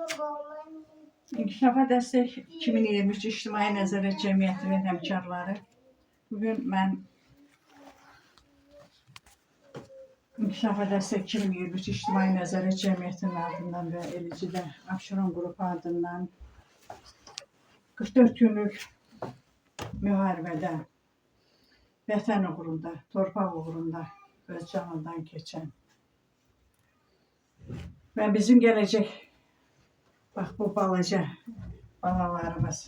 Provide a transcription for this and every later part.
İnkişafa Dəstək 2023 İctimai Nəzarət Cəmiyyətinin həmkarları. Bugün mən İnkişafa Dəstək 2023 İctimai Nəzarət Cəmiyyətinin adından və eləcə də Abşeron qrupu adından 44 günlük müharibədə vətən uğrunda, torpaq uğrunda öz canından keçən və bizim gələcək, bax bu balaca balalarımız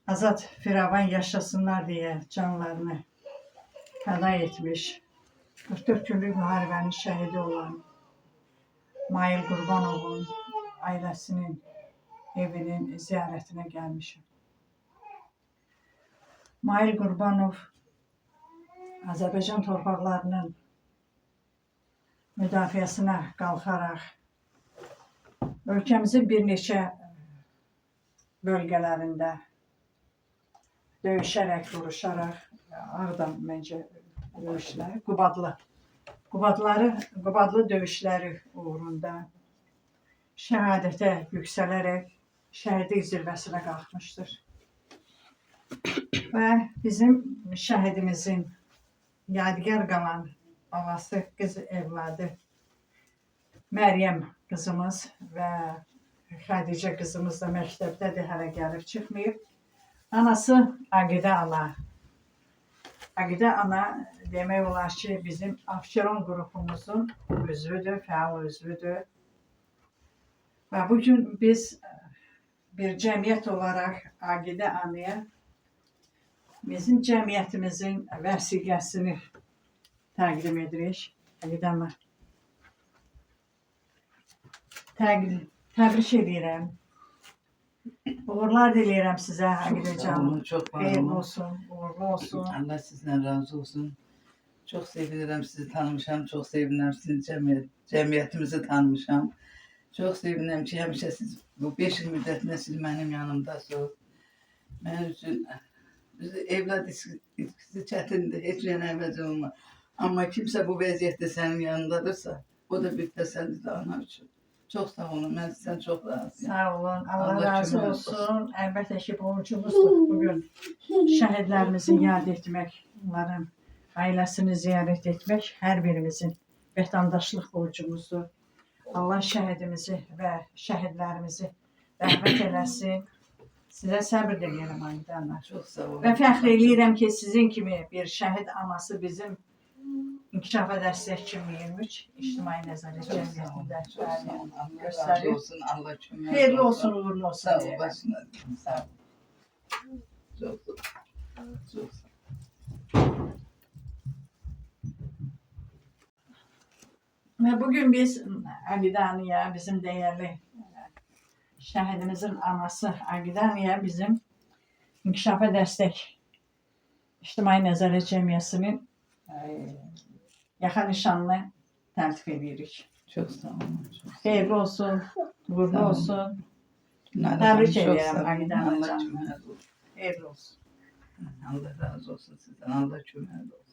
azad firavan yaşasınlar deyə canlarını fəda etmiş, 44 günlük müharibənin şəhidi olan Mail Qurbanovun ailəsinin evinin ziyarətinə gəlmişim. Mail Qurbanov Azərbaycan torpaqlarının müdafiəsinə qalxaraq ölkəmizin bir neçə bölgələrində döyüşərək, vuruşaraq, Ağdam məncə döyüşləri, Qubadlı döyüşləri uğrunda şəhadətə yüksələrək şəhidlik zirvəsinə qalxmışdır. Və bizim şəhidimizin yadigar qalan babası, qız evladı Məryəm qızımız və Xədicə qızımız da məktəbdədir, hələ gəlib çıxmayıb. Anası Aqidə ana. Aqidə ana demək olar ki, bizim Abşeron qrupumuzun üzvüdür, fəal üzvüdür. Və bugün biz bir cəmiyyət olaraq Aqidə anaya bizim cəmiyyətimizin vəsiqəsini təqdim edirik. Aqidə ana, təbrik edirəm. Uğurlar diləyirəm sizə, Aqidə canım. Xeyirli olsun, uğurlu olsun. Allah sizden razı olsun. Çok sevinirəm sizi tanımışam, çok sevinirəm sizin cəmiyyətimizi tanımışam. Çok sevinirəm ki, həmişə siz bu 5 il müddətində siz mənim yanımdasınız. Mənim üçün evlat itkisi çətindir, heç yerə əvəz olmaz. Amma kimsə bu vəziyyətdə sənin yanındadırsa, o da bir təsəllidir ana üçün. Çok sağ olun, mən sizdən çox razıyam. Sağ olun, Allah razı olsun. Əlbəttə ki, borcumuzdur bugün şəhidlərimizi yad etmək, onların ailəsini ziyarət etmək hər birimizin vətəndaşlıq borcumuzdur. Allah şəhidimizi və şəhidlərimizi rəhmət eləsin. Sizə səbr diləyirəm, Aqidə ana. Çox sağ olun. Və fəxr eləyirəm ki, sizin kimi bir şəhid anası bizim İnkişafa Dəstək 2023 İctimai Nəzarət Cəmiyyətində göstərir. Allah kömək Xeyirli olsun, uğurlu olsun. Sağ ol, başına. Sağ ol. Çok sağ ol. Ve bugün biz Aqidə anaya, bizim değerli şəhidimizin anası Aqidə anaya bizim İnkişafa Dəstək İctimai Nəzarət Cəmiyyətinin yaxa nişanını tərtib edirik. Çok sağ olun. Xeyirli olsun, uğurlu olsun. Təbrik edirəm Aqidə anacığım. Xeyirli olsun. Allah razı olsun sizden. Allah kömək olsun.